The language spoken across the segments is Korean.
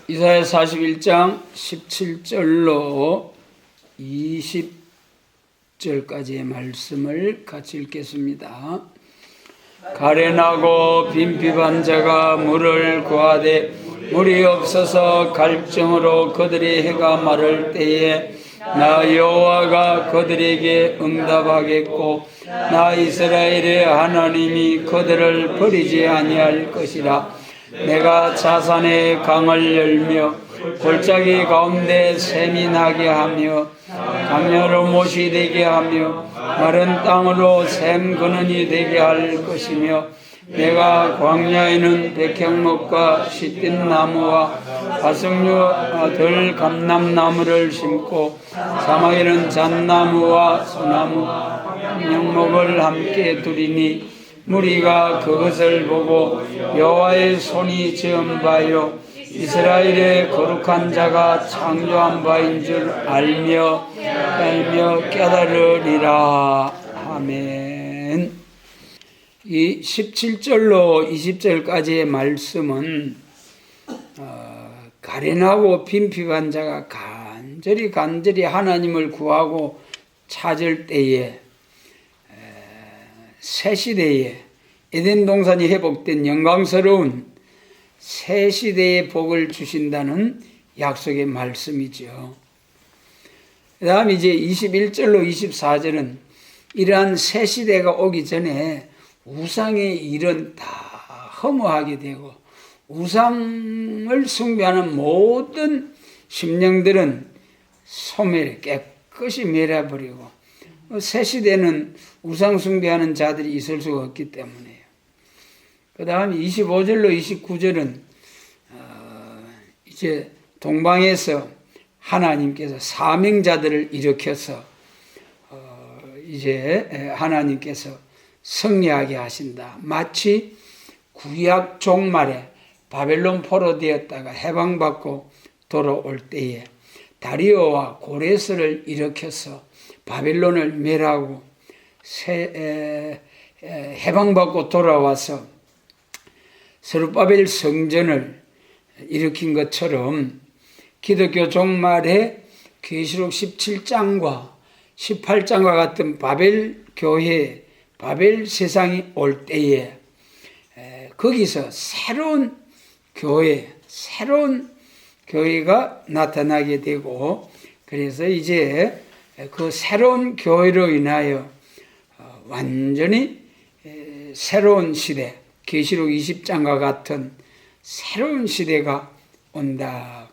이사야 41장 17절로 20절까지의 말씀을 같이 읽겠습니다. 가련하고 빈핍한 자가 물을 구하되 물이 없어서 갈증으로 그들의 해가 마를 때에 나 여호와가 그들에게 응답하겠고 나 이스라엘의 하나님이 그들을 버리지 아니할 것이라. 내가 자산의 강을 열며 골짜기 가운데 샘이 나게 하며 강렬로 못이 되게 하며 마른 땅으로 샘 근원이 되게 할 것이며 내가 광야에는 백향목과 시뜬 나무와 가승류 들 감람나무를 심고 사막에는 잣나무와 소나무 영목을 함께 두리니 무리가 그것을 보고 여호와의 손이 지은 바요 이스라엘의 거룩한 자가 창조한 바인 줄 알며 깨달으리라. 아멘. 이 17절로 20절까지의 말씀은 가련하고 빈핍한 자가 간절히 하나님을 구하고 찾을 때에 새 시대에 에덴 동산이 회복된 영광스러운 새 시대의 복을 주신다는 약속의 말씀이죠. 그 다음 이제 21절로 24절은 이러한 새 시대가 오기 전에 우상의 일은 다 허무하게 되고 우상을 숭배하는 모든 심령들은 소멸해 깨끗이 멸해버리고 새 시대는 우상 숭배하는 자들이 있을 수가 없기 때문에요. 그 다음 25절로 29절은 이제 동방에서 하나님께서 사명자들을 일으켜서 이제 하나님께서 승리하게 하신다. 마치 구약 종말에 바벨론 포로되었다가 해방받고 돌아올 때에 다리오와 고레스를 일으켜서 바벨론을 멸하고 해방받고 돌아와서 스룹바벨 성전을 일으킨 것처럼 기독교 종말에 계시록 17장과 18장과 같은 바벨 교회, 바벨 세상이 올 때에 거기서 새로운 교회가 나타나게 되고 그래서 이제 그 새로운 교회로 인하여 완전히 새로운 시대, 계시록 20장과 같은 새로운 시대가 온다.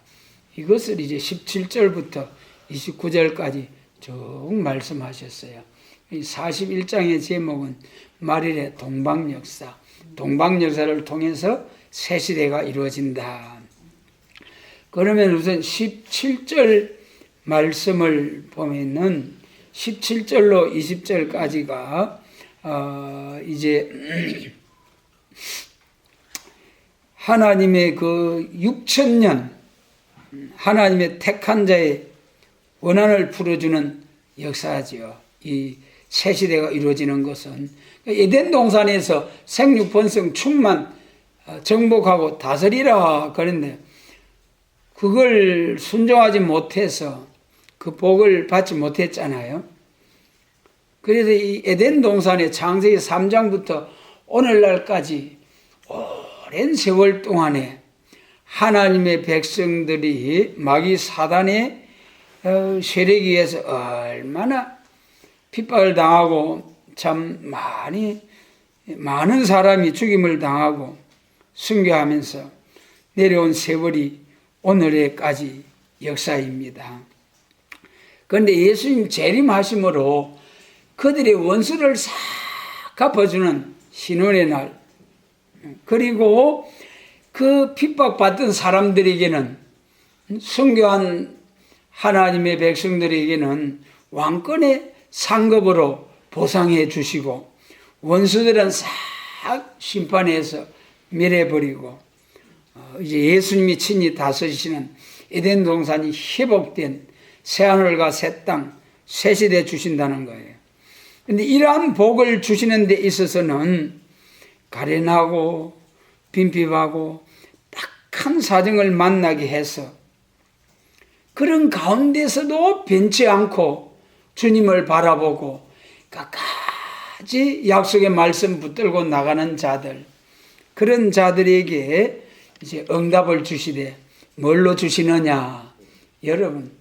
이것을 이제 17절부터 29절까지 쭉 말씀하셨어요. 이 41장의 제목은 말일의 동방역사, 동방역사를 통해서 새 시대가 이루어진다. 그러면 우선 17절 말씀을 보면은 17절로 20절까지가 이제 하나님의 그 6천년 하나님의 택한 자의 원한을 풀어주는 역사지요. 이 새 시대가 이루어지는 것은 에덴 동산에서 생육번성 충만 정복하고 다스리라 그런데 그걸 순종하지 못해서 그 복을 받지 못했잖아요. 그래서 이 에덴 동산의 창세기 3장부터 오늘날까지 오랜 세월 동안에 하나님의 백성들이 마귀 사단의 세력에 의해서 얼마나 핍박을 당하고 참 많은 사람이 죽임을 당하고 순교하면서 내려온 세월이 오늘에까지 역사입니다. 그런데 예수님 재림하심으로 그들의 원수를 싹 갚아주는 신원의 날, 그리고 그 핍박받던 사람들에게는, 순교한 하나님의 백성들에게는 왕권의 상급으로 보상해 주시고 원수들은 싹 심판해서 멸해버리고 이제 예수님이 친히 다스리시는 에덴 동산이 회복된 새하늘과 새 땅, 새 시대 주신다는 거예요. 그런데 이러한 복을 주시는 데 있어서는 가련하고 빈핍하고 큰 사정을 만나게 해서 그런 가운데서도 변치 않고 주님을 바라보고 끝까지 약속의 말씀 붙들고 나가는 자들, 그런 자들에게 이제 응답을 주시되 뭘로 주시느냐? 여러분,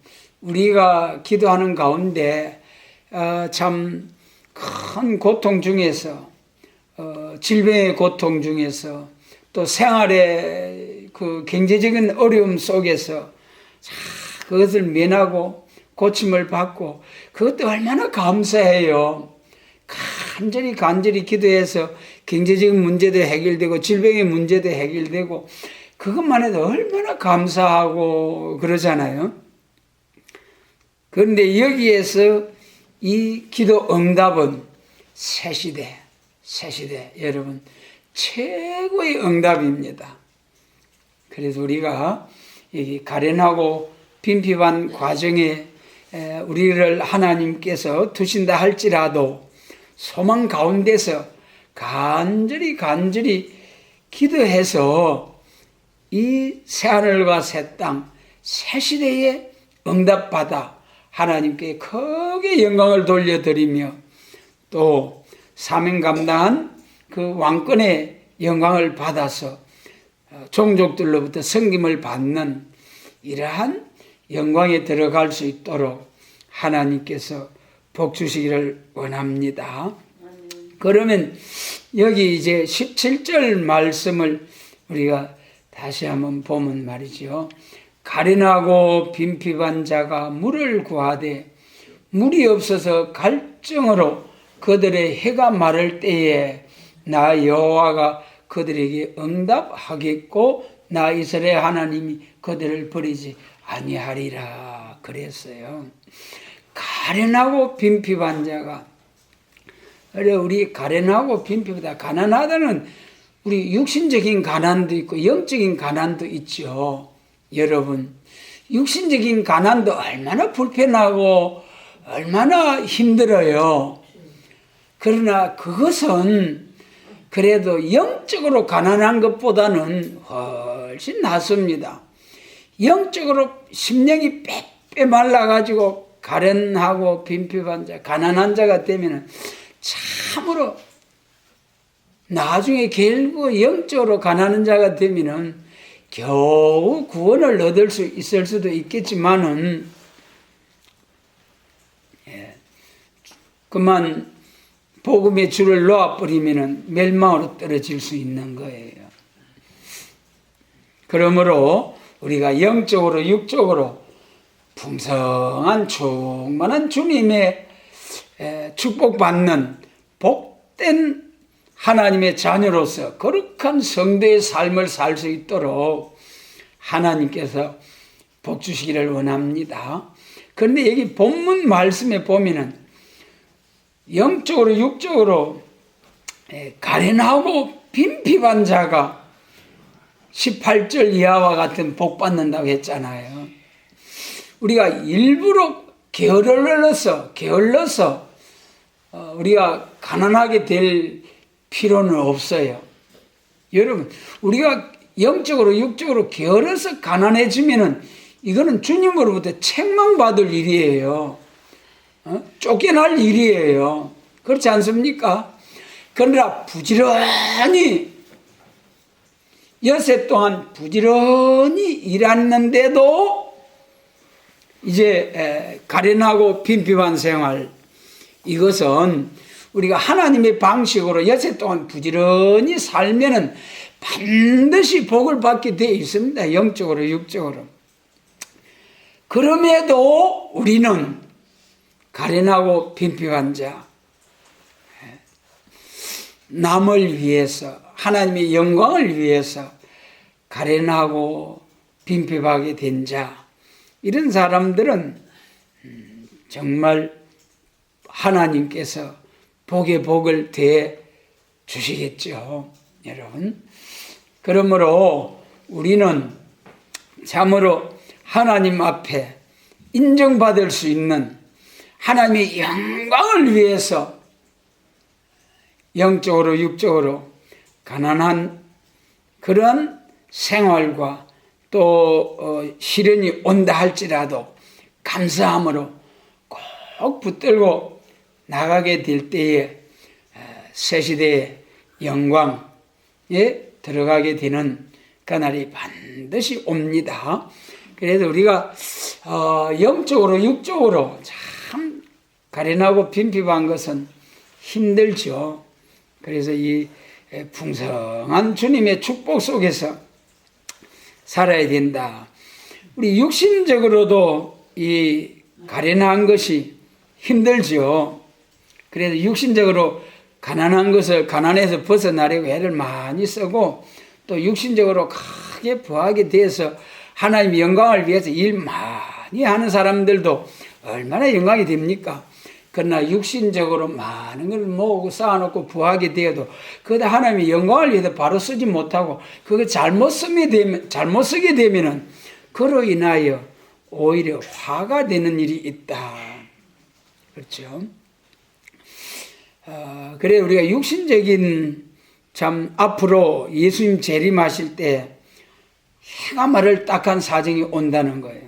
우리가 기도하는 가운데 참 큰 고통 중에서, 질병의 고통 중에서, 또 생활의 그 경제적인 어려움 속에서 그것을 면하고 고침을 받고, 그것도 얼마나 감사해요. 간절히 기도해서 경제적인 문제도 해결되고 질병의 문제도 해결되고, 그것만 해도 얼마나 감사하고 그러잖아요. 그런데 여기에서 이 기도 응답은 새 시대 여러분 최고의 응답입니다. 그래서 우리가 이 가련하고 빈핍한 과정에 우리를 하나님께서 두신다 할지라도 소망 가운데서 간절히 기도해서 이 새하늘과 새 땅, 새 시대에 응답받아 하나님께 크게 영광을 돌려드리며 또 사명 감당한 그 왕권의 영광을 받아서 종족들로부터 섬김을 받는 이러한 영광에 들어갈 수 있도록 하나님께서 복 주시기를 원합니다. 그러면 여기 이제 17절 말씀을 우리가 다시 한번 보면 말이죠. 가련하고 빈핍한 자가 물을 구하되 물이 없어서 갈증으로 그들의 해가 마를 때에 나 여호와가 그들에게 응답하겠고 나 이스라엘 하나님이 그들을 버리지 아니하리라 그랬어요. 가련하고 빈핍한 자가, 그래 우리 가련하고 빈핍하다, 가난하다는 우리 육신적인 가난도 있고 영적인 가난도 있죠. 여러분, 육신적인 가난도 얼마나 불편하고 얼마나 힘들어요. 그러나 그것은 그래도 영적으로 가난한 것보다는 훨씬 낫습니다. 영적으로 심령이 빼빼 말라가지고 가련하고 빈핍한 자, 가난한 자가 되면 참으로 나중에 결국 영적으로 가난한 자가 되면 겨우 구원을 얻을 수 있을 수도 있겠지만은 그만 복음의 줄을 놓아버리면 멸망으로 떨어질 수 있는 거예요. 그러므로 우리가 영적으로 육적으로 풍성한 충만한 주님의 축복받는 복된 하나님의 자녀로서 거룩한 성도의 삶을 살 수 있도록 하나님께서 복 주시기를 원합니다. 그런데 여기 본문 말씀에 보면은 영적으로 육적으로 가련하고 빈핍한 자가 18절 이하와 같은 복 받는다고 했잖아요. 우리가 일부러 게을러서 우리가 가난하게 될 필요는 없어요. 여러분, 우리가 영적으로 육적으로 게을러서 가난해지면은 이거는 주님으로부터 책망받을 일이에요. 쫓겨날 일이에요. 그렇지 않습니까? 그러나 부지런히 여세 동안 부지런히 일했는데도 이제 가련하고 빈핍한 생활, 이것은 우리가 하나님의 방식으로 여세 동안 부지런히 살면은 반드시 복을 받게 되어 있습니다. 영적으로 육적으로. 그럼에도 우리는 가련하고 빈핍한 자, 남을 위해서, 하나님의 영광을 위해서 가련하고 빈핍하게 된 자, 이런 사람들은 정말 하나님께서 복의 복을 대 주시겠죠, 여러분. 그러므로 우리는 참으로 하나님 앞에 인정받을 수 있는 하나님의 영광을 위해서 영적으로 육적으로 가난한 그런 생활과 또 시련이 온다 할지라도 감사함으로 꼭 붙들고 나가게 될 때에 새 시대의 영광에 들어가게 되는 그날이 반드시 옵니다. 그래서 우리가 영적으로 육적으로 참 가련하고 빈핍한 것은 힘들죠. 그래서 이 풍성한 주님의 축복 속에서 살아야 된다. 우리 육신적으로도 이 가련한 것이 힘들죠. 그래서 육신적으로 가난해서 벗어나려고 애를 많이 쓰고 또 육신적으로 크게 부하게 돼서 하나님의 영광을 위해서 일 많이 하는 사람들도 얼마나 영광이 됩니까? 그러나 육신적으로 많은 걸 모으고 쌓아놓고 부하게 되어도 그다 하나님의 영광을 위해서 바로 쓰지 못하고 그거 잘못 쓰게 되면은 그로 인하여 오히려 화가 되는 일이 있다. 그렇죠? 그래 우리가 육신적인 참 앞으로 예수님 재림하실 때 해가 마를 딱한 사정이 온다는 거예요.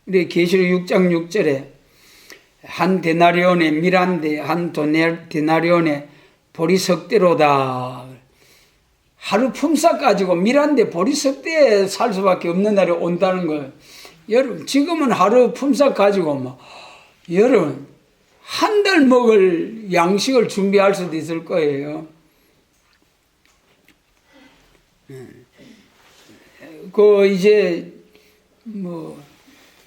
우리 계시록 6장 6절에 한 데나리온의 미란데 한 데나리온의 보리석대로다. 하루 품삯 가지고 미란데 보리석대에 살 수밖에 없는 날이 온다는 거예요. 여러분 지금은 하루 품삯 가지고 여러분 한 달 먹을 양식을 준비할 수도 있을 거예요. 이제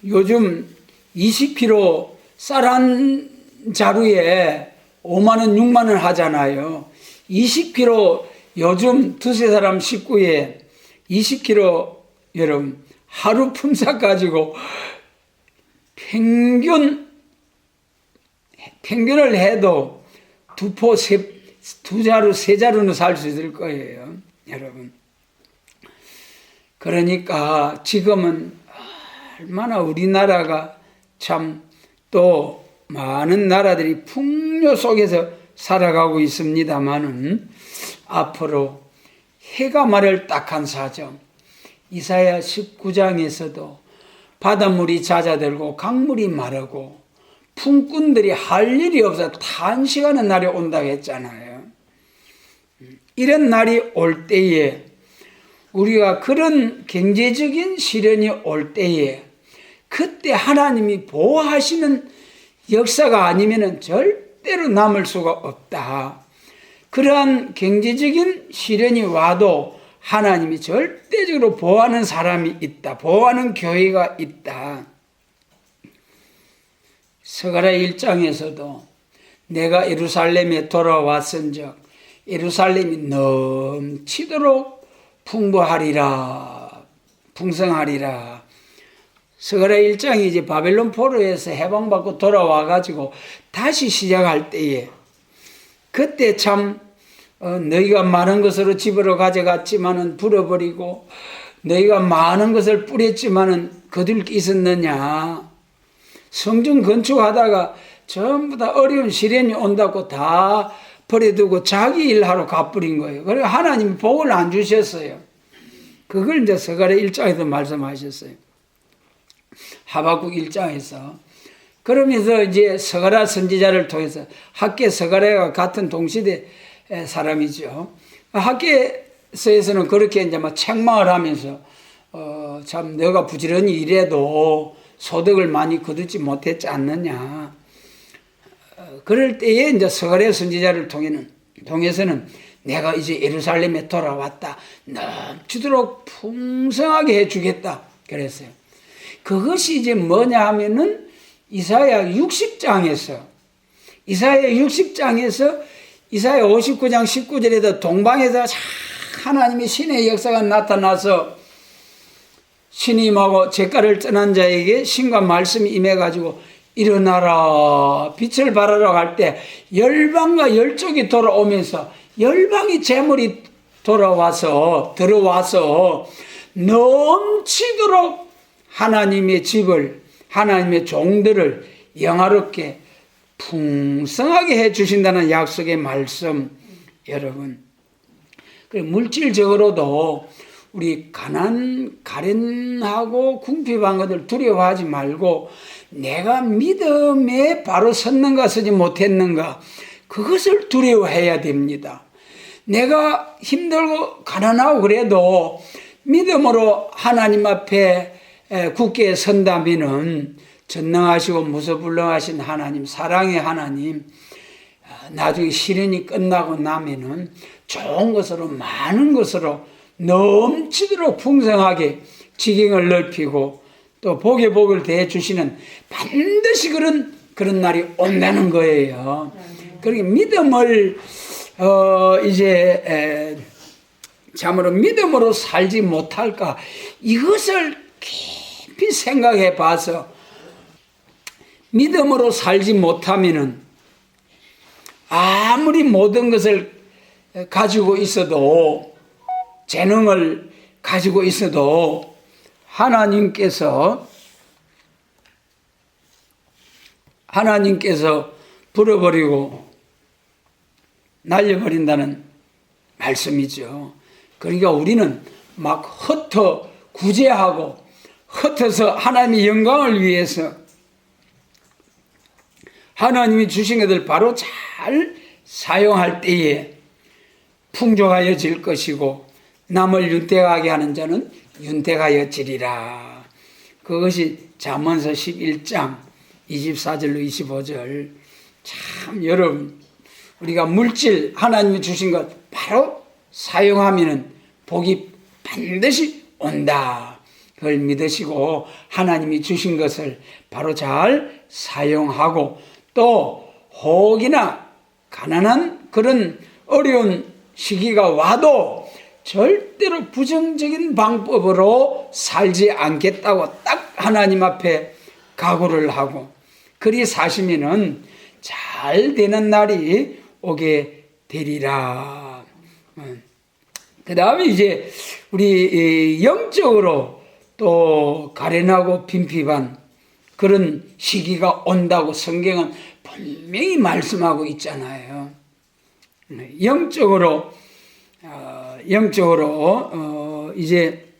요즘 20kg 쌀 한 자루에 5만 원, 6만 원 하잖아요. 20kg 요즘 두세 사람 식구에 20kg 여러분 하루 품삯 가지고 평균을 해도 두 자루, 세 자루는 살 수 있을 거예요. 여러분. 그러니까 지금은 얼마나 우리나라가 참 또 많은 나라들이 풍요 속에서 살아가고 있습니다만은 앞으로 해가 마를 딱한 사정 이사야 19장에서도 바닷물이 잦아들고 강물이 마르고 품꾼들이 할 일이 없어 탄식하는 날이 온다고 했잖아요. 이런 날이 올 때에 우리가 그런 경제적인 시련이 올 때에 그때 하나님이 보호하시는 역사가 아니면 절대로 남을 수가 없다. 그러한 경제적인 시련이 와도 하나님이 절대적으로 보호하는 사람이 있다. 보호하는 교회가 있다. 스가랴 1장에서도 내가 예루살렘에 돌아왔은즉 예루살렘이 넘치도록 풍부하리라, 풍성하리라. 스가랴 1장이 이제 바벨론 포로에서 해방받고 돌아와가지고 다시 시작할 때에 그때 참 너희가 많은 것으로 집으로 가져갔지만은 불어버리고 너희가 많은 것을 뿌렸지만은 거둘 게 있었느냐. 성전 건축하다가 전부 다 어려운 시련이 온다고 다 버려두고 자기 일하러 가버린 거예요. 그래서 하나님이 복을 안 주셨어요. 그걸 이제 스가랴 1장에서 말씀하셨어요. 하박국 1장에서. 그러면서 이제 스가랴 선지자를 통해서 학계 스가랴가 같은 동시대 사람이죠. 학계서에서는 그렇게 이제 막 책망을 하면서 참 너가 부지런히 일해도 소득을 많이 거두지 못했지 않느냐. 그럴 때에 이제 스가랴 선지자를 통해서는 내가 이제 예루살렘에 돌아왔다. 넘치도록 풍성하게 해주겠다. 그랬어요. 그것이 이제 뭐냐 하면은 이사야 60장에서 이사야 59장 19절에도 동방에서 하나님의 신의 역사가 나타나서 신임하고 제가를 떠난 자에게 신과 말씀이 임해가지고 일어나라 빛을 발하러 갈 때 열방과 열족이 돌아오면서 열방이 재물이 들어와서 넘치도록 하나님의 집을 하나님의 종들을 영화롭게 풍성하게 해주신다는 약속의 말씀 여러분. 물질적으로도 우리 가련하고 궁핍한 것을 두려워하지 말고 내가 믿음에 바로 섰는가 서지 못했는가 그것을 두려워해야 됩니다. 내가 힘들고 가난하고 그래도 믿음으로 하나님 앞에 굳게 선다면은 전능하시고 무소불능하신 하나님, 사랑의 하나님, 나중에 시련이 끝나고 나면은 좋은 것으로 많은 것으로 넘치도록 풍성하게 지경을 넓히고 또 복에 복을 대해 주시는 반드시 그런 날이 온다는 거예요. 그러니까 믿음을 참으로 믿음으로 살지 못할까 이것을 깊이 생각해 봐서 믿음으로 살지 못하면은 아무리 모든 것을 가지고 있어도 재능을 가지고 있어도 하나님께서 불어버리고 날려버린다는 말씀이죠. 그러니까 우리는 막 흩어 구제하고 흩어서 하나님의 영광을 위해서 하나님이 주신 것을 바로 잘 사용할 때에 풍족하여질 것이고 남을 윤택하게 하는 자는 윤택하여지리라. 그것이 잠언서 11장 24절로 25절. 참 여러분 우리가 물질 하나님이 주신 것 바로 사용하면 복이 반드시 온다. 그걸 믿으시고 하나님이 주신 것을 바로 잘 사용하고 또 혹이나 가난한 그런 어려운 시기가 와도 절대로 부정적인 방법으로 살지 않겠다고 딱 하나님 앞에 각오를 하고 그리 사시면은 잘 되는 날이 오게 되리라. 그 다음에 이제 우리 영적으로 또 가련하고 빈핍한 그런 시기가 온다고 성경은 분명히 말씀하고 있잖아요. 영적으로 이제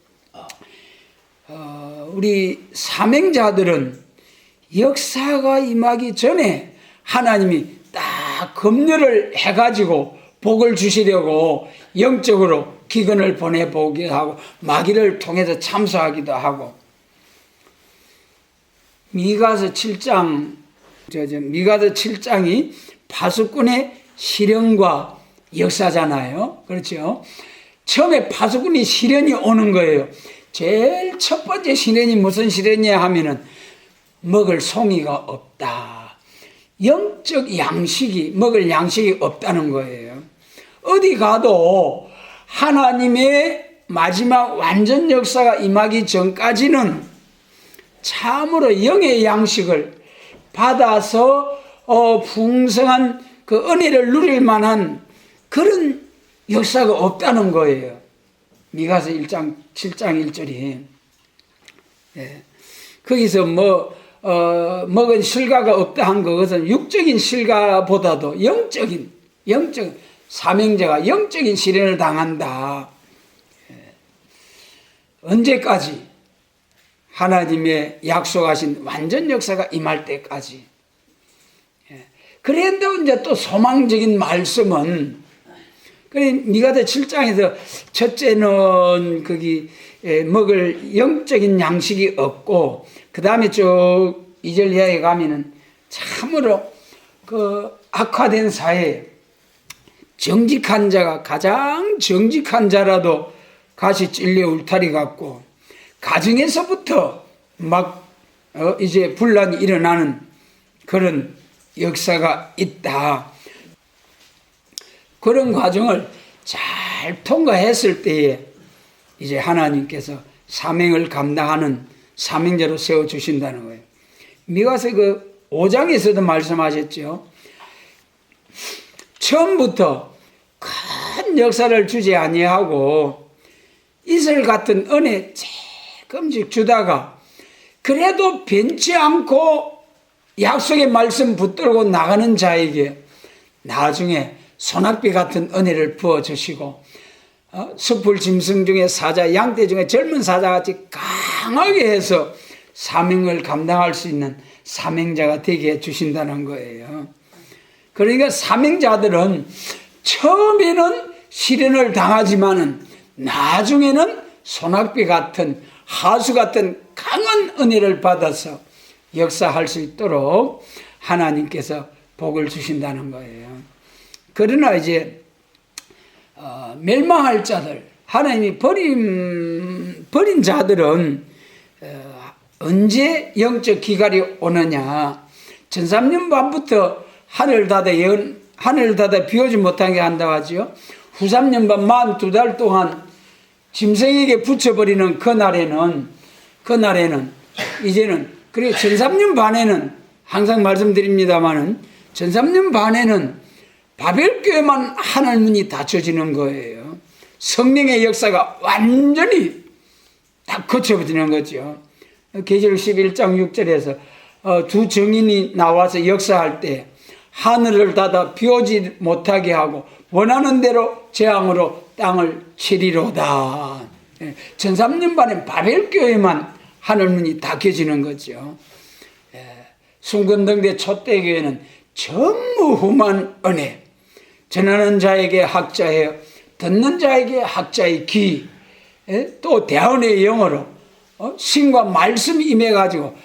우리 사명자들은 역사가 임하기 전에 하나님이 딱 검열을 해가지고 복을 주시려고 영적으로 기근을 보내보기도 하고 마귀를 통해서 참소하기도 하고 미가서 7장이 파수꾼의 실현과 역사잖아요. 그렇죠? 처음에 파수꾼이 시련이 오는 거예요. 제일 첫 번째 시련이 무슨 시련이냐 하면은 먹을 송이가 없다. 영적 양식이 먹을 양식이 없다는 거예요. 어디 가도 하나님의 마지막 완전 역사가 임하기 전까지는 참으로 영의 양식을 받아서 풍성한 그 은혜를 누릴 만한 그런 역사가 없다는 거예요. 미가서 7장 1절이. 예. 거기서 먹은 실과가 없다 한 것은 육적인 실과보다도 영적인 사명자가 영적인 시련을 당한다. 예. 언제까지? 하나님의 약속하신 완전 역사가 임할 때까지. 예. 그런데 이제 또 소망적인 말씀은 그래 미가서 7장에서 첫째는 거기 먹을 영적인 양식이 없고 그 다음에 쭉 2절 이하에 가면은 참으로 그 악화된 사회 정직한 자가 가장 정직한 자라도 가시 찔려 울타리 같고 가정에서부터 막 이제 분란이 일어나는 그런 역사가 있다. 그런 과정을 잘 통과했을 때에 이제 하나님께서 사명을 감당하는 사명자로 세워주신다는 거예요. 미가서 그 5장에서도 말씀하셨죠. 처음부터 큰 역사를 주지 아니하고 이슬 같은 은혜 조금씩 주다가 그래도 변치 않고 약속의 말씀 붙들고 나가는 자에게 나중에 소낙비 같은 은혜를 부어주시고 숯불 짐승 중에 사자, 양떼 중에 젊은 사자같이 강하게 해서 사명을 감당할 수 있는 사명자가 되게 해주신다는 거예요. 그러니까 사명자들은 처음에는 시련을 당하지만은 나중에는 소낙비 같은 하수 같은 강한 은혜를 받아서 역사할 수 있도록 하나님께서 복을 주신다는 거예요. 그러나 이제 멸망할 자들, 하나님이 버린 자들은 언제 영적 기갈이 오느냐. 전3년 반부터 하늘 닫아 비오지 못하게 한다고 하죠. 후 3년 반 42달 동안 짐승에게 붙여버리는 그날에는 이제는, 그리고 전3년 반에는 항상 말씀드립니다만은 전3년 반에는 바벨교회만 하늘 문이 닫혀지는 거예요. 성령의 역사가 완전히 다 거쳐버리는 거죠. 계시록 11장 6절에서 두 증인이 나와서 역사할 때 하늘을 닫아 비오지 못하게 하고 원하는 대로 재앙으로 땅을 치리로다. 전3년 반에 바벨교회만 하늘문이 닫혀지는 거죠. 순건등대 촛대교회는 전무후무한 은혜, 전하는 자에게 학자예요, 듣는 자에게 학자의 귀, 또 대언의 영어로 신과 말씀이 임해가지고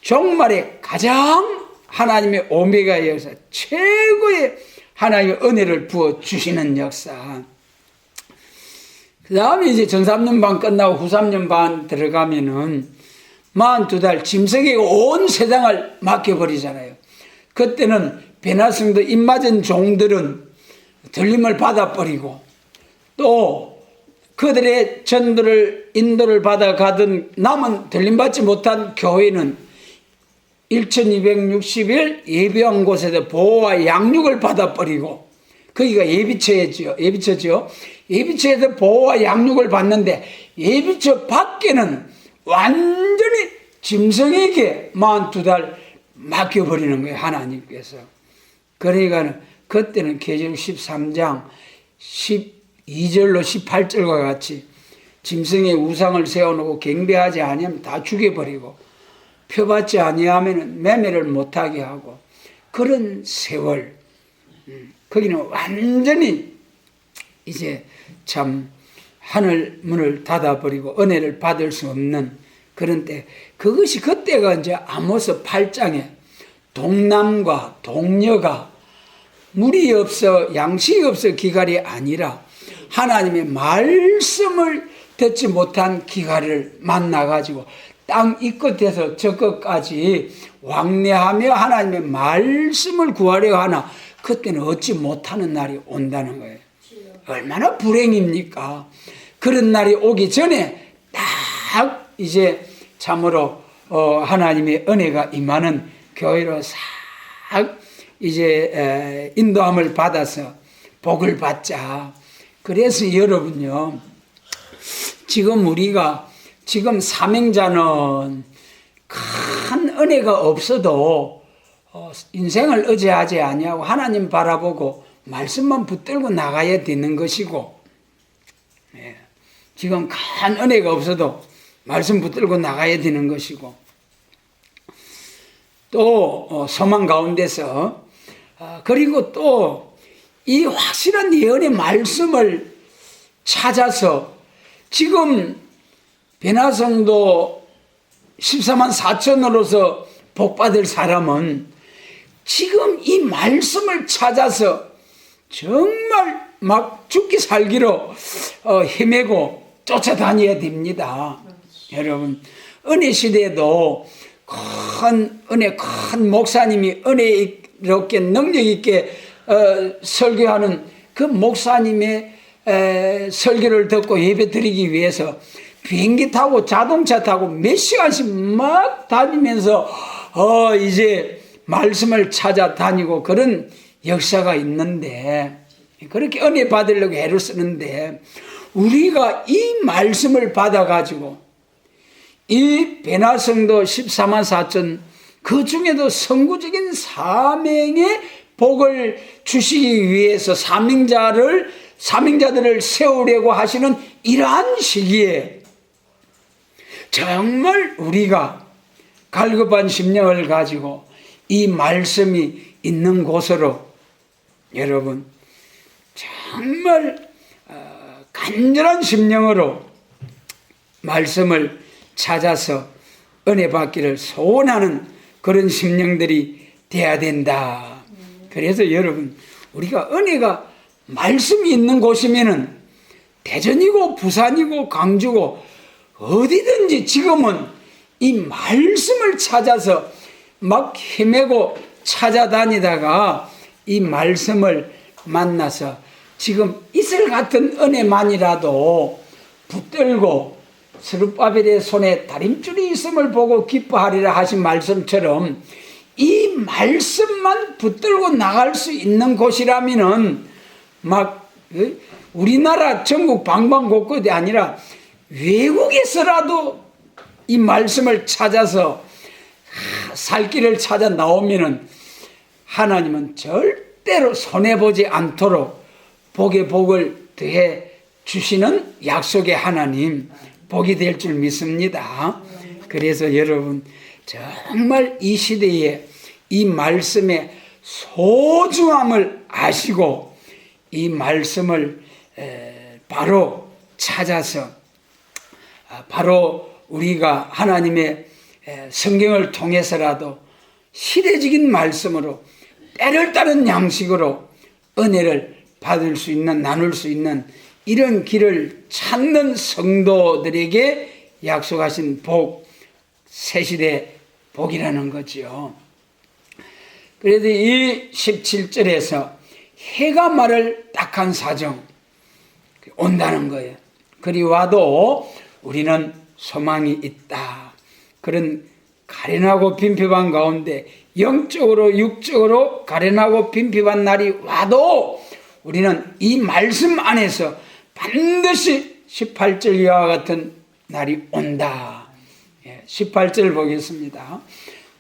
종말에 가장 하나님의 오메가의 역사, 최고의 하나님의 은혜를 부어주시는 역사. 그 다음에 이제 전3년 반 끝나고 후 3년 반 들어가면은 42달 짐승에게 온 세상을 맡겨버리잖아요. 그때는 베나승도 입맞은 종들은 들림을 받아버리고 또 그들의 전도를 인도를 받아가던 남은 들림받지 못한 교회는 1260일 예배한 곳에서 보호와 양육을 받아버리고, 거기가 예비처죠. 예비처에서 보호와 양육을 받는데 예비처 밖에는 완전히 짐승에게 42달 맡겨버리는 거예요, 하나님께서. 그러니까 그때는 계시록 13장 12절로 18절과 같이 짐승의 우상을 세워놓고 경배하지 아니하면 다 죽여버리고 표받지 아니하면 매매를 못하게 하고, 그런 세월, 거기는 완전히 이제 참 하늘 문을 닫아버리고 은혜를 받을 수 없는 그런 때, 그것이 그때가 이제 아모스 8장에 동남과 동녀가 물이 없어 양식이 없어 기갈이 아니라 하나님의 말씀을 듣지 못한 기갈을 만나가지고 땅 이 끝에서 저 끝까지 왕래하며 하나님의 말씀을 구하려 하나 그때는 얻지 못하는 날이 온다는 거예요. 얼마나 불행입니까? 그런 날이 오기 전에 딱 이제 참으로 하나님의 은혜가 임하는 교회로 싹 이제 인도함을 받아서 복을 받자. 그래서 여러분요, 지금 우리가 지금 사명자는 큰 은혜가 없어도 인생을 의지하지 아니하고 하나님 바라보고 말씀만 붙들고 나가야 되는 것이고, 지금 큰 은혜가 없어도 말씀 붙들고 나가야 되는 것이고, 또 소망 가운데서 그리고 또 이 확실한 예언의 말씀을 찾아서 지금 베나성도 14만 4천으로서 복받을 사람은 지금 이 말씀을 찾아서 정말 막 죽기 살기로 헤매고 쫓아다녀야 됩니다. 여러분, 은혜 시대에도 큰 은혜, 큰 목사님이 은혜롭게 능력있게 설교하는 그 목사님의 설교를 듣고 예배 드리기 위해서 비행기 타고 자동차 타고 몇 시간씩 막 다니면서 이제 말씀을 찾아다니고 그런 역사가 있는데, 그렇게 은혜 받으려고 애를 쓰는데, 우리가 이 말씀을 받아가지고 이 베나성도 14만 4천 그 중에도 선구적인 사명의 복을 주시기 위해서 사명자를 사명자들을 세우려고 하시는 이러한 시기에 정말 우리가 갈급한 심령을 가지고 이 말씀이 있는 곳으로 여러분 정말 간절한 심령으로 말씀을 찾아서 은혜 받기를 소원하는 그런 심령들이 돼야 된다. 그래서 여러분 우리가 은혜가 말씀이 있는 곳이면은 대전이고 부산이고 강주고 어디든지 지금은 이 말씀을 찾아서 막 헤매고 찾아다니다가 이 말씀을 만나서 지금 이슬 같은 은혜만이라도 붙들고 스룹바벨의 손에 다림줄이 있음을 보고 기뻐하리라 하신 말씀처럼 이 말씀만 붙들고 나갈 수 있는 곳이라면은 막 우리나라 전국 방방곡곡이 아니라 외국에서라도 이 말씀을 찾아서 살 길을 찾아 나오면은 하나님은 절대로 손해보지 않도록 복에 복을 더해 주시는 약속의 하나님, 복이 될 줄 믿습니다. 그래서 여러분 정말 이 시대에 이 말씀의 소중함을 아시고 이 말씀을 바로 찾아서 바로 우리가 하나님의 성경을 통해서라도 시대적인 말씀으로 때를 따른 양식으로 은혜를 받을 수 있는, 나눌 수 있는 이런 길을 찾는 성도들에게 약속하신 복, 새시대 복이라는 거죠. 그래도 이 17절에서 해가 말을 딱한 사정 온다는 거예요. 그리 와도 우리는 소망이 있다. 그런 가련하고 빈핍한 가운데 영적으로 육적으로 가련하고 빈핍한 날이 와도 우리는 이 말씀 안에서 반드시 18절 이와 같은 날이 온다. 18절 보겠습니다.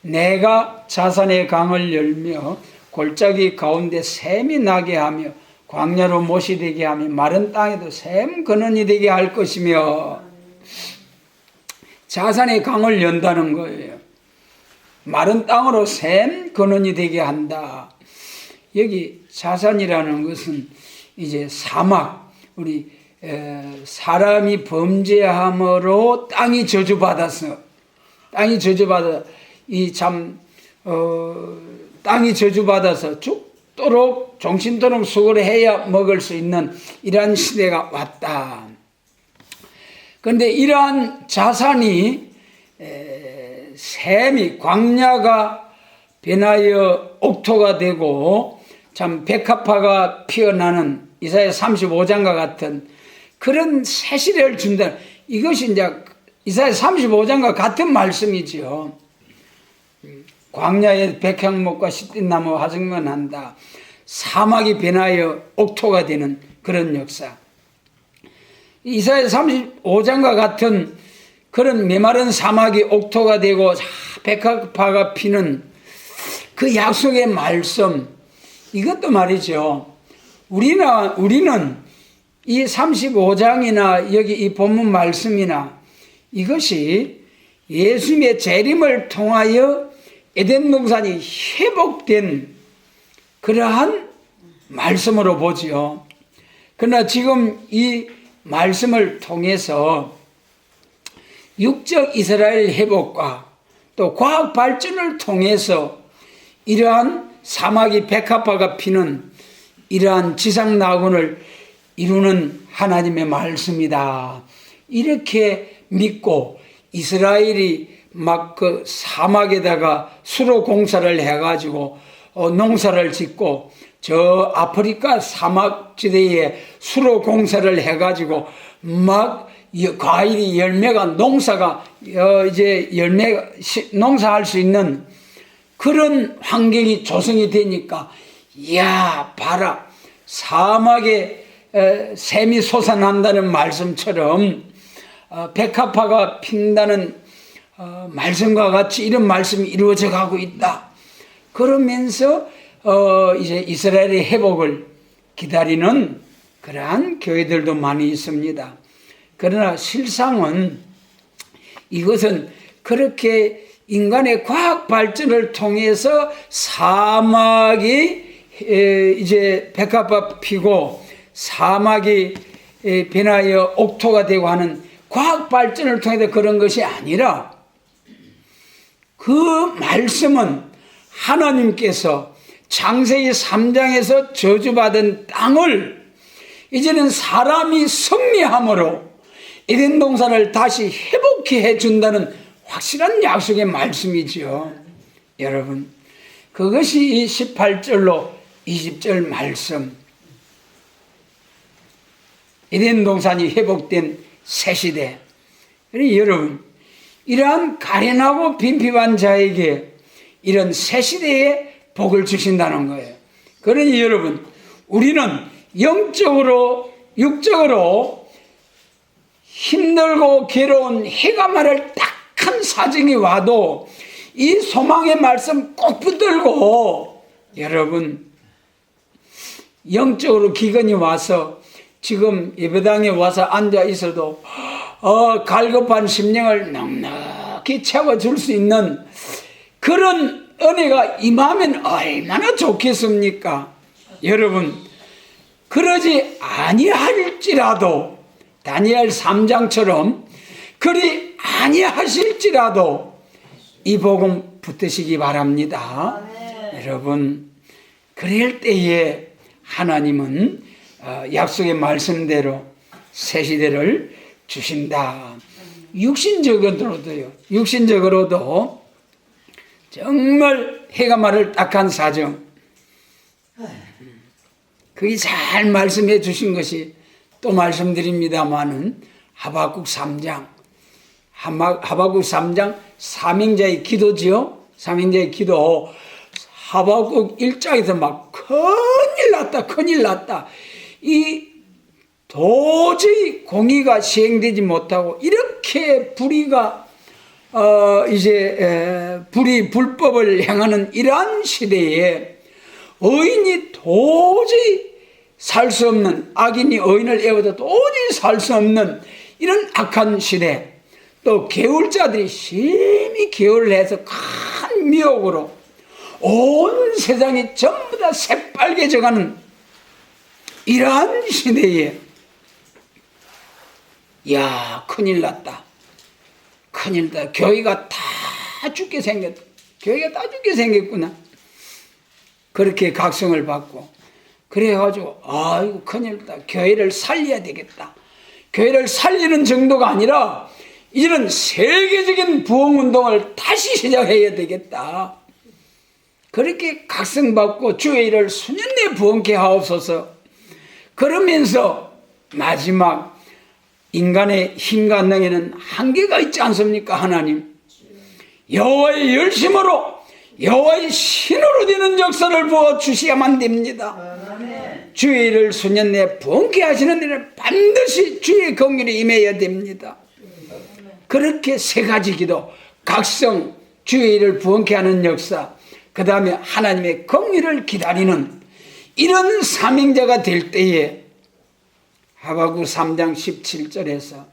내가 자산의 강을 열며 골짜기 가운데 샘이 나게 하며 광야로 못이 되게 하며 마른 땅에도 샘 근원이 되게 할 것이며 자산의 강을 연다는 거예요. 마른 땅으로 샘 근원이 되게 한다. 여기 자산이라는 것은 이제 사막, 우리 사람이 범죄함으로 땅이 저주받아서 땅이 저주받아서 죽도록 종신토록 수고를 해야 먹을 수 있는 이러한 시대가 왔다. 그런데 이러한 자산이 샘이 광야가 변하여 옥토가 되고 참 백합화가 피어나는 이사야 35장과 같은 그런 새 시대를 준다. 이것이 이제 이사야 35장과 같은 말씀이지요. 광야에 백향목과 시띠나무 화성만 한다. 사막이 변하여 옥토가 되는 그런 역사. 이사야 35장과 같은 그런 메마른 사막이 옥토가 되고 백합화가 피는 그 약속의 말씀, 이것도 말이죠. 우리는 이 35장이나 여기 이 본문 말씀이나 이것이 예수님의 재림을 통하여 에덴 동산이 회복된 그러한 말씀으로 보지요. 그러나 지금 이 말씀을 통해서 육적 이스라엘 회복과 또 과학 발전을 통해서 이러한 사막이 백합화가 피는 이러한 지상 낙원을 이루는 하나님의 말씀이다. 이렇게 믿고 이스라엘이 막 그 사막에다가 수로 공사를 해가지고 농사를 짓고 저 아프리카 사막지대에 수로 공사를 해가지고 막 과일이 열매가 농사가 이제 농사할 수 있는 그런 환경이 조성이 되니까 이야 봐라 사막에 샘이 솟아난다는 말씀처럼 백합화가 핀다는 말씀과 같이 이런 말씀이 이루어져 가고 있다. 그러면서 이제 이스라엘의 회복을 기다리는 그러한 교회들도 많이 있습니다. 그러나 실상은 이것은 그렇게 인간의 과학 발전을 통해서 사막이 이제 백합화 피고 사막이 변하여 옥토가 되고 하는 과학 발전을 통해서 그런 것이 아니라 그 말씀은 하나님께서 창세기 3장에서 저주받은 땅을 이제는 사람이 승리함으로 에덴 동산을 다시 회복해 준다는 확실한 약속의 말씀이죠. 여러분, 그것이 이 18절로 20절 말씀, 에덴 동산이 회복된 새 시대. 그러니 여러분, 이러한 가련하고 빈핍한 자에게 이런 새 시대에 복을 주신다는 거예요. 그러니 여러분, 우리는 영적으로 육적으로 힘들고 괴로운 해가 말을 딱한 사정이 와도 이 소망의 말씀 꼭 붙들고 여러분 영적으로 기근이 와서 지금 예배당에 와서 앉아 있어도 갈급한 심령을 넉넉히 채워줄 수 있는 그런 은혜가 임하면 얼마나 좋겠습니까? 여러분, 그러지 아니할지라도 다니엘 3장처럼 그리 아니하실지라도 이 복음 붙드시기 바랍니다. 여러분, 그럴 때에 하나님은 약속의 말씀대로 새 시대를 주신다. 육신적으로도 정말 해가 마를 딱한 사정, 그게 잘 말씀해 주신 것이 또 말씀드립니다마는 하박국 3장, 하박국 3장 삼형제의 기도지요. 삼형제의 기도. 하박국 1장에서 막 큰일 났다. 이 도저히 공의가 시행되지 못하고 이렇게 불의가 불법을 행하는 이러한 시대에 의인이 도저히 살 수 없는, 악인이 의인을 애워도 도저히 살 수 없는 이런 악한 시대, 또 계울자들이 심히 계울을 해서 큰 미혹으로 온 세상이 전부 다 새빨개져가는 이러한 시대에 야, 큰일 났다. 교회가 다 죽게 생겼다. 교회가 다 죽게 생겼구나. 그렇게 각성을 받고 그래가지고 아이고 큰일 났다. 교회를 살려야 되겠다. 교회를 살리는 정도가 아니라 이제는 세계적인 부흥운동을 다시 시작해야 되겠다. 그렇게 각성받고 주의 일을 수년내 부흥케 하옵소서. 그러면서 마지막 인간의 힘과 능에는 한계가 있지 않습니까? 하나님, 여호와의 열심으로 여호와의 신으로 되는 역사를 부어주셔야만 됩니다. 주의 일을 수년내 부흥케 하시는 일은 반드시 주의 긍휼이 임해야 됩니다. 그렇게 세 가지 기도, 각성, 주의 일을 부흥케 하는 역사, 그 다음에 하나님의 긍휼을 기다리는 이런 사명자가 될 때에 하박국 3장 17절에서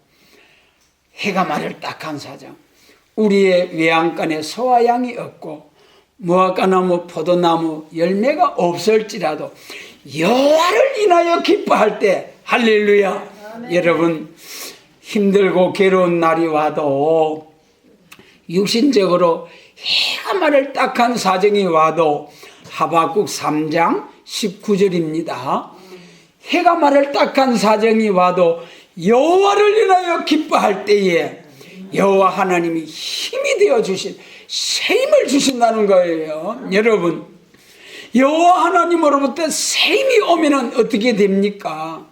해가 마를 딱한 사정, 우리의 외양간에 소와 양이 없고 무화과나무 포도나무 열매가 없을지라도 여호와를 인하여 기뻐할 때, 할렐루야. 아멘. 여러분, 힘들고 괴로운 날이 와도 육신적으로 해가 마를 딱한 사정이 와도 하박국 3장 19절입니다. 해가 마를 딱한 사정이 와도 여호와를 인하여 기뻐할 때에 여호와 하나님이 힘이 되어 주신 새 힘을 주신다는 거예요. 여러분, 여호와 하나님으로부터 새 힘이 오면은 어떻게 됩니까?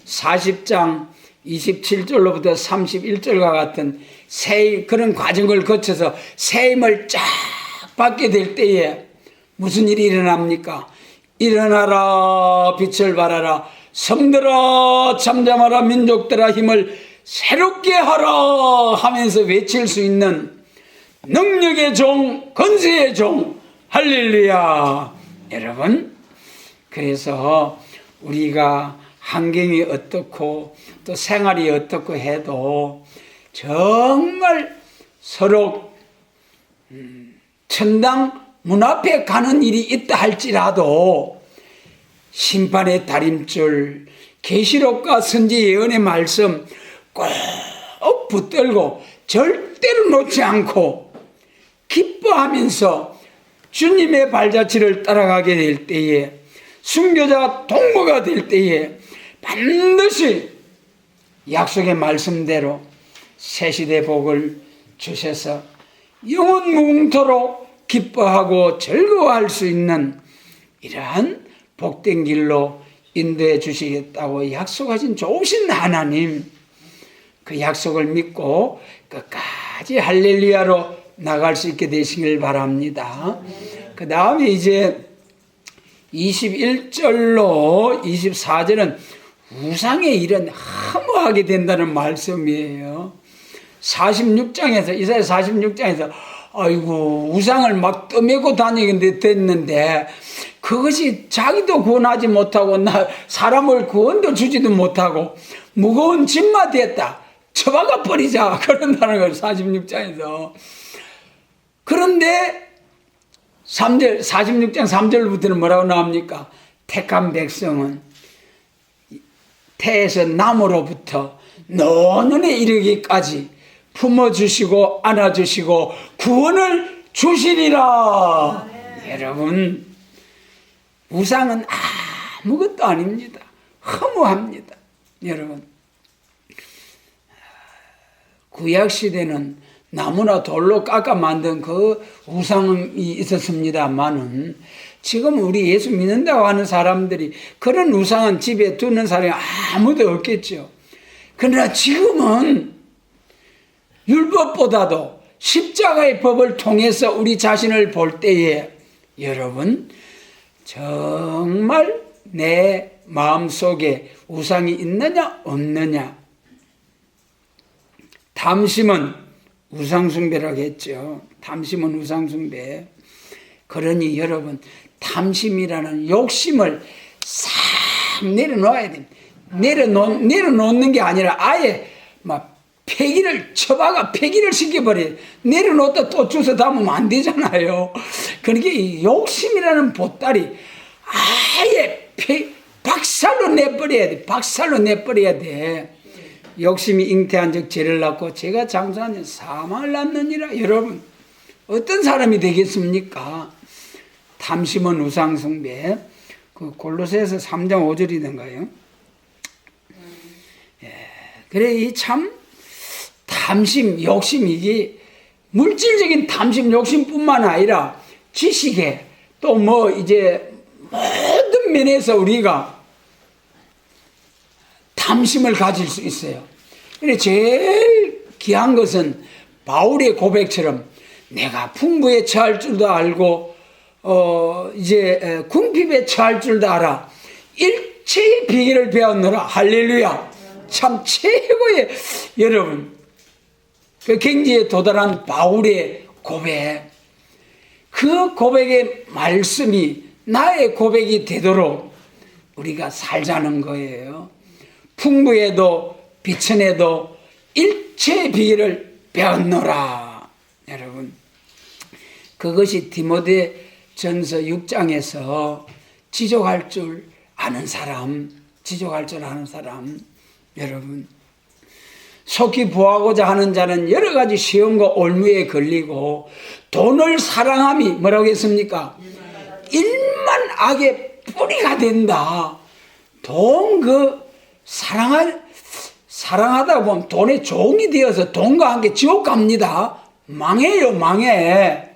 40장 27절로부터 31절과 같은 그런 과정을 거쳐서 새 힘을 쫙 받게 될 때에 무슨 일이 일어납니까? 일어나라, 빛을 발하라, 성들아 잠잠하라, 민족들아 힘을 새롭게 하라 하면서 외칠 수 있는 능력의 종, 권세의 종, 할렐루야. 여러분, 그래서 우리가 환경이 어떻고 또 생활이 어떻고 해도 정말 서로 천당 문 앞에 가는 일이 있다 할지라도 심판의 다림줄, 계시록과 선지 예언의 말씀 꼭 붙들고 절대로 놓지 않고 기뻐하면서 주님의 발자취를 따라가게 될 때에, 순교자 동무가 될 때에 반드시 약속의 말씀대로 새시대 복을 주셔서 영원 무궁토록 기뻐하고 즐거워할 수 있는 이러한 복된 길로 인도해 주시겠다고 약속하신 좋으신 하나님, 그 약속을 믿고 끝까지 할렐루야로 나갈 수 있게 되시길 바랍니다. 그 다음에 이제 21절로 24절은 우상의 일은 허무하게 된다는 말씀이에요. 46장에서, 이사야 46장에서 아이고 우상을 막 떠매고 다니게 됐는데 그것이 자기도 구원하지 못하고 사람을 구원도 주지도 못하고 무거운 짐만 됐다, 처박아 버리자 그런다는 거예요. 46장에서. 그런데 3절, 46장 3절부터는 뭐라고 나옵니까? 택한 백성은 태에서 나무로부터 노년에 이르기까지 품어주시고 안아주시고 구원을 주시리라. 여러분, 우상은 아무것도 아닙니다. 허무합니다. 여러분, 구약시대는 나무나 돌로 깎아 만든 그 우상이 있었습니다만은 지금 우리 예수 믿는다고 하는 사람들이 그런 우상은 집에 두는 사람이 아무도 없겠죠. 그러나 지금은 율법보다도 십자가의 법을 통해서 우리 자신을 볼 때에 여러분, 정말 내 마음속에 우상이 있느냐 없느냐. 탐심은 우상숭배라고 했죠. 탐심은 우상숭배. 그러니 여러분, 탐심이라는 욕심을 싹 내려놓아야 됩니다. 내려놓는 게 아니라 아예 막 폐기를 처박아 폐기를 시켜버려요. 내려놓다 또 주워 담으면 안 되잖아요. 그러니까 이 욕심이라는 보따리 아예 박살로 내버려야 돼. 박살로 내버려야 돼. 욕심이 잉태한 적 죄를 낳고 죄가 장수하면 사망을 낳느니라. 여러분, 어떤 사람이 되겠습니까? 탐심은 우상숭배. 그 골로새서 3장 5절이던가요? 그래, 이 참 탐심, 욕심, 이게 물질적인 탐심, 욕심뿐만 아니라 지식에 또 뭐 이제 모든 면에서 우리가 탐심을 가질 수 있어요. 그래, 제일 귀한 것은 바울의 고백처럼 내가 풍부에 처할 줄도 알고 이제 궁핍에 처할 줄도 알아. 일체의 비결을 배웠노라. 할렐루야. 참 최고의, 여러분, 그 경지에 도달한 바울의 고백, 그 고백의 말씀이 나의 고백이 되도록 우리가 살자는 거예요. 풍부에도 비천에도 일체의 비결을 배웠노라. 여러분, 그것이 디모데전서 6장에서 지족할 줄 아는 사람, 지족할 줄 아는 사람. 여러분, 속히 부하고자 하는 자는 여러 가지 시험과 올무에 걸리고 돈을 사랑함이 뭐라고 했습니까? 일만 악의 뿌리가 된다. 돈 사랑하다 보면 돈의 종이 되어서 돈과 함께 지옥 갑니다. 망해요, 망해.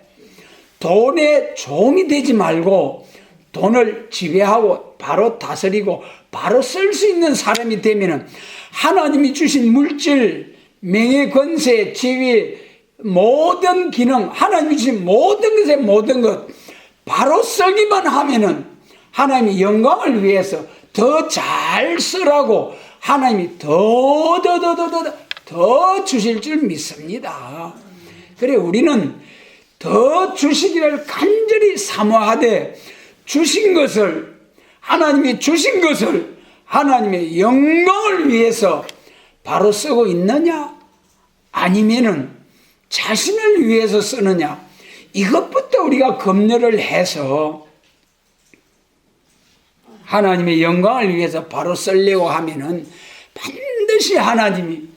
돈의 종이 되지 말고 돈을 지배하고 바로 다스리고 바로 쓸 수 있는 사람이 되면은 하나님이 주신 물질, 명예, 권세, 지위, 모든 기능, 하나님이 주신 모든 것의 모든 것 바로 쓰기만 하면은 하나님이 영광을 위해서 더 잘 쓰라고 하나님이 더 주실 줄 믿습니다. 그래, 우리는 더 주시기를 간절히 사모하되 주신 것을, 하나님이 주신 것을 하나님의 영광을 위해서 바로 쓰고 있느냐? 아니면은 자신을 위해서 쓰느냐? 이것부터 우리가 검열을 해서 하나님의 영광을 위해서 바로 쓰려고 하면은 반드시 하나님이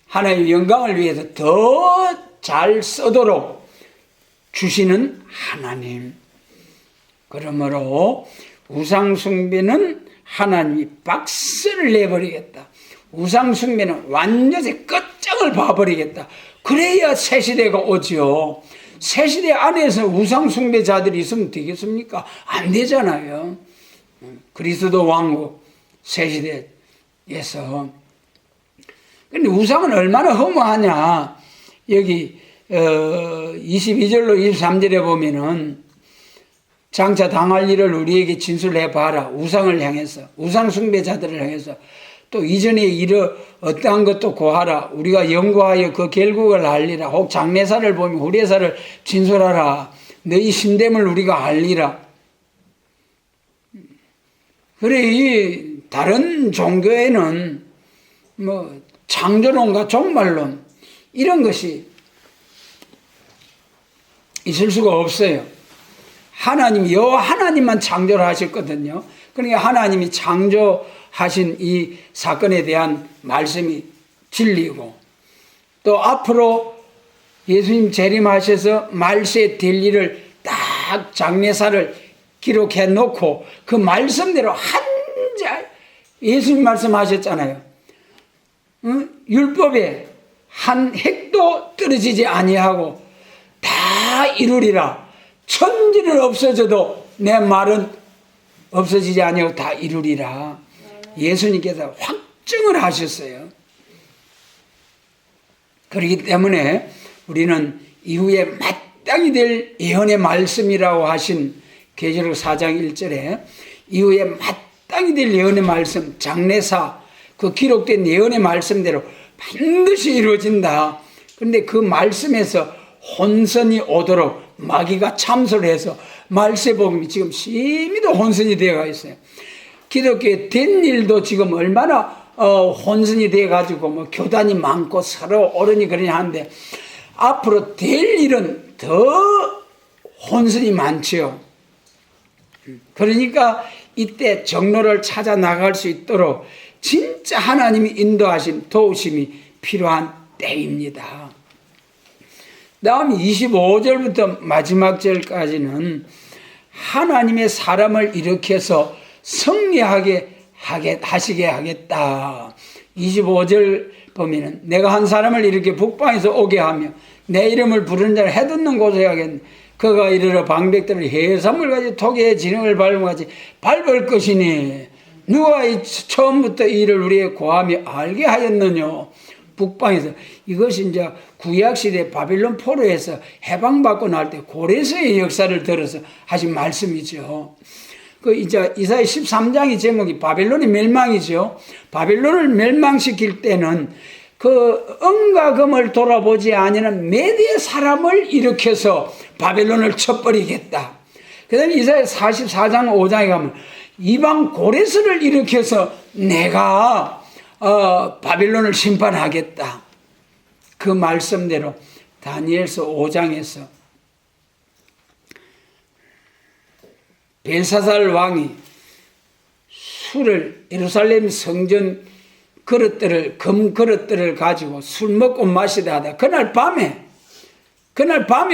하나님의 영광을 위해서 더 잘 쓰도록 주시는 하나님. 그러므로 우상숭배는 하나님이 박스를 내버리겠다. 우상숭배는 완전히 끝장을 봐버리겠다. 그래야 새시대가 오죠. 새시대 안에서 우상숭배자들이 있으면 되겠습니까? 안 되잖아요. 그리스도 왕국 새시대에서. 근데 우상은 얼마나 허무하냐. 여기 22절로 23절에 보면은 장차 당할 일을 우리에게 진술해 봐라. 우상을 향해서, 우상 숭배자들을 향해서 또 이전의 일을 어떠한 것도 고하라. 우리가 연구하여 그 결국을 알리라. 혹 장례사를 보면 후례사를 진술하라. 너희 신됨을 우리가 알리라. 그래, 이 다른 종교에는 뭐 창조론과 종말론 이런 것이 있을 수가 없어요. 하나님이 여호와 하나님만 창조를 하셨거든요. 그러니까 하나님이 창조하신 이 사건에 대한 말씀이 진리고, 또 앞으로 예수님 재림하셔서 말세에 될 일을 딱 장례사를 기록해 놓고 그 말씀대로 예수님 말씀하셨잖아요. 율법에 한 획도 떨어지지 아니하고 다 이루리라. 천지는 없어져도 내 말은 없어지지 아니하고 다 이루리라. 예수님께서 확증을 하셨어요. 그렇기 때문에 우리는 이후에 마땅히 될 예언의 말씀이라고 하신 계시록 4장 1절에 이후에 마땅히 될 예언의 말씀, 장례사, 그 기록된 예언의 말씀대로 반드시 이루어진다. 그런데 그 말씀에서 혼선이 오도록 마귀가 참소를 해서 말세복음이 지금 심히도 혼선이 되어가 있어요. 기독교에 된 일도 지금 얼마나 혼선이 되어가지고 뭐 교단이 많고 서로 어른이 그러냐 하는데 앞으로 될 일은 더 혼선이 많죠. 그러니까 이때 정로를 찾아 나갈 수 있도록 진짜 하나님이 인도하신 도우심이 필요한 때입니다. 다음 25절부터 마지막 절까지는 하나님의 사람을 일으켜서 승리하게 하시게 하겠다. 25절 보면은 내가 한 사람을 이렇게 북방에서 오게 하며 내 이름을 부르는 자를 해듣는 곳에 하겠네. 그가 이르러 방백들을 해산물 가지 토기의 진흙을 밟은 같이 밟을 것이니 누가 처음부터 이 일을 우리의 고함이 알게 하였느냐. 북방에서 이것이 이제 구약시대 바빌론 포로에서 해방받고 날 때 고레스의 역사를 들어서 하신 말씀이죠. 그 이제 이사야 13장의 제목이 바빌론의 멸망이죠. 바빌론을 멸망시킬 때는 그 은과 금을 돌아보지 아니하는 메대 사람을 일으켜서 바빌론을 쳐버리겠다. 그 다음에 이사야 44장 5장에 가면 이방 고레스를 일으켜서 내가 바빌론을 심판하겠다. 그 말씀대로 다니엘서 5장에서 벨사살 왕이 술을 예루살렘 성전 그릇들을 금 그릇들을 가지고 술 먹고 마시다 하다 그날 밤에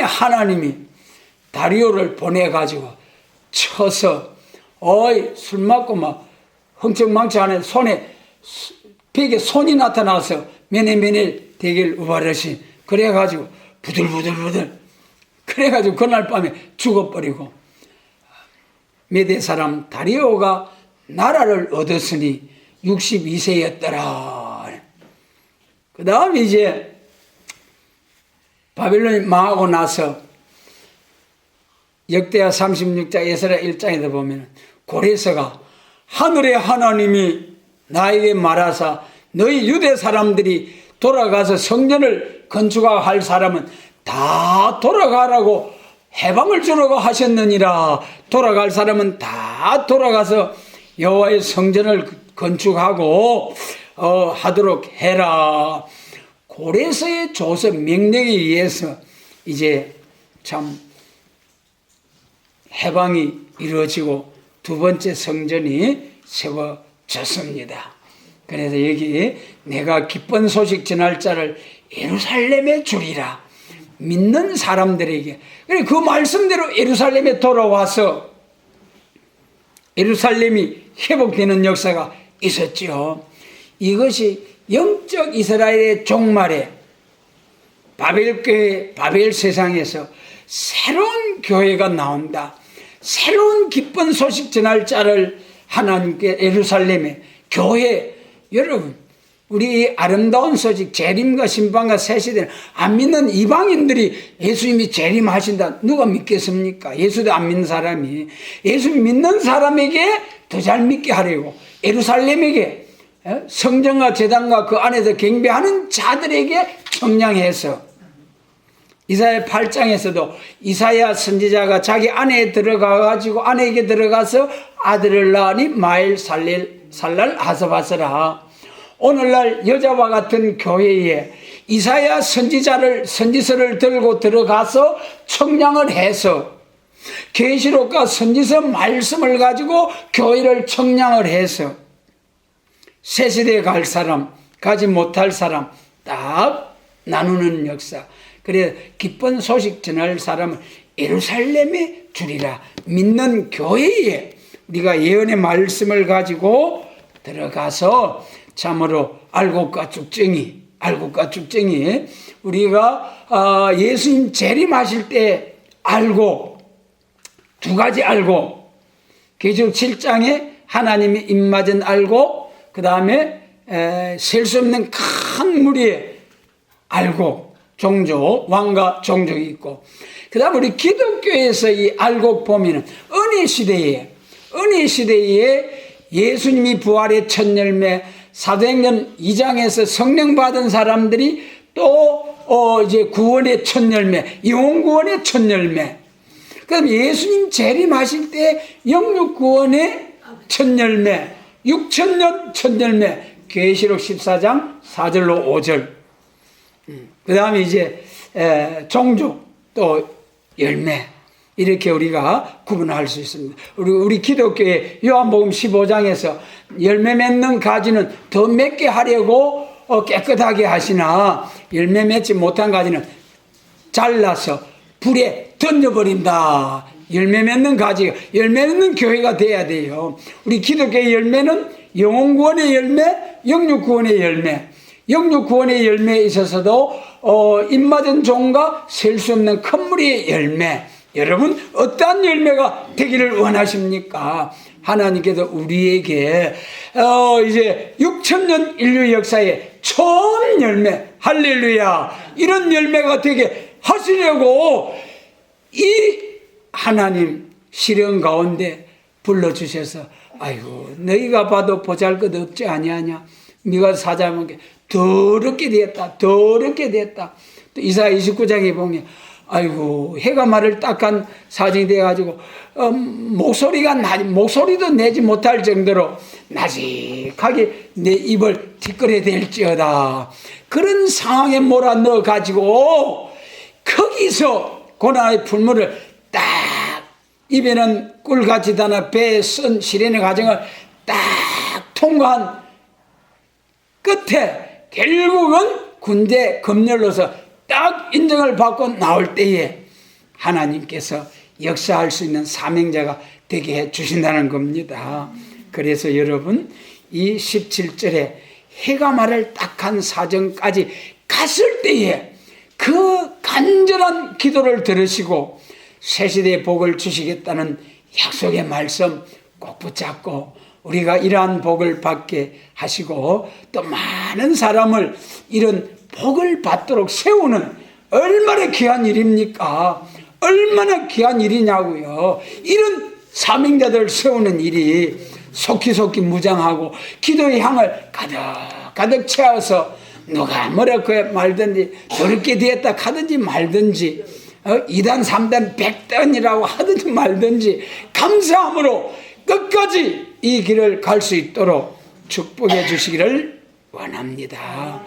하나님이 다리오를 보내 가지고 쳐서 술 먹고 막 흥청망청하는 손에 벽에 손이 나타나서 면회면회 되길 우바르시 그래가지고 부들부들 그래가지고 그날 밤에 죽어버리고 메대 사람 다리오가 나라를 얻었으니 62세였더라. 그 다음에 이제 바빌론이 망하고 나서 역대하 36장 에스라 1장에도 보면 고레스가 하늘의 하나님이 나에게 말하사 너희 유대 사람들이 돌아가서 성전을 건축할 사람은 다 돌아가라고 해방을 주려고 하셨느니라. 돌아갈 사람은 다 돌아가서 여호와의 성전을 건축하고 하도록 해라. 고레서의 조서 명령에 의해서 이제 참 해방이 이루어지고 두 번째 성전이 세워졌습니다. 그래서 여기 내가 기쁜 소식 전할 자를 예루살렘에 주리라. 믿는 사람들에게. 그 말씀대로 예루살렘에 돌아와서 예루살렘이 회복되는 역사가 있었죠. 이것이 영적 이스라엘의 종말에 바벨교회, 바벨 세상에서 새로운 교회가 나온다. 새로운 기쁜 소식 전할 자를 하나님께 예루살렘에 교회, 여러분 우리 아름다운 소식 재림과 심판과 새 시대는 안 믿는 이방인들이 예수님이 재림하신다 누가 믿겠습니까? 예수도 안 믿는 사람이 예수 믿는 사람에게 더 잘 믿게 하려고 예루살렘에게 성전과 제단과 그 안에서 경배하는 자들에게 청량해서 이사야 8장에서도 이사야 선지자가 자기 아내에 들어가가지고 아내에게 들어가서 아들을 낳으니 마엘 살랄 하사바스라. 오늘날 여자와 같은 교회에 이사야 선지서를 들고 들어가서 청량을 해서 계시록과 선지서 말씀을 가지고 교회를 청량을 해서 새 시대에 갈 사람, 가지 못할 사람 딱 나누는 역사. 그래 기쁜 소식 전할 사람은 예루살렘에 주리라. 믿는 교회에 우리가 예언의 말씀을 가지고 들어가서 참으로 알곡과 쭉정이 우리가 예수님 재림하실 때 알고 두 가지 알고 계시록 7장에 하나님의 입맞은 알고 그 다음에 셀 수 없는 큰 무리에 알고 종족 왕과 종족이 있고 그 다음에 우리 기독교에서 이 알곡 보면은 은혜 시대에 예수님이 부활의 첫 열매 사도행전 2장에서 성령 받은 사람들이 또 이제 구원의 첫 열매, 영혼 구원의 첫 열매. 그다음 예수님 재림하실 때 영육 구원의 첫 열매, 6천년 첫 열매. 계시록 14장 4절로 5절. 그다음에 이제 종족 또 열매. 이렇게 우리가 구분할 수 있습니다. 우리 기독교의 요한복음 15장에서 열매 맺는 가지는 더 맺게 하려고 깨끗하게 하시나 열매 맺지 못한 가지는 잘라서 불에 던져버린다. 열매 맺는 가지가 열매 맺는 교회가 돼야 돼요. 우리 기독교의 열매는 영혼 구원의 열매, 영육 구원의 열매. 영육 구원의 열매에 있어서도 입맞은 종과 셀 수 없는 큰 무리의 열매. 여러분 어떠한 열매가 되기를 원하십니까? 하나님께서 우리에게 이제 6천년 인류 역사의 처음 열매, 할렐루야, 이런 열매가 되게 하시려고 이 하나님 시련 가운데 불러주셔서 아이고 너희가 봐도 보잘것 없지 아니하냐. 네가 사자면 더럽게 되었다. 더럽게 되었다. 또 이사야 29장에 보면 아이고 해가 말을 딱한 사정이 돼가지고 목소리도 내지 못할 정도로 나직하게 내 입을 뒷걸에 댈지어다. 그런 상황에 몰아넣어가지고 거기서 고난의 풀물을 딱 입에는 꿀같이 다나 배에 쓴 시련의 과정을 딱 통과한 끝에 결국은 군대 검열로서 딱 인정을 받고 나올 때에 하나님께서 역사할 수 있는 사명자가 되게 해 주신다는 겁니다. 그래서 여러분 이 17절에 해가 말을 딱한 사정까지 갔을 때에 그 간절한 기도를 들으시고 새시대의 복을 주시겠다는 약속의 말씀 꼭 붙잡고 우리가 이러한 복을 받게 하시고 또 많은 사람을 이런 복을 받도록 세우는 얼마나 귀한 일입니까? 얼마나 귀한 일이냐고요. 이런 사명자들을 세우는 일이 속히속히 무장하고 기도의 향을 가득 채워서 누가 뭐라고 말든지 저렇게 되었다 하든지 말든지 2단 3단 100단이라고 하든지 말든지 감사함으로 끝까지 이 길을 갈 수 있도록 축복해 주시기를 원합니다.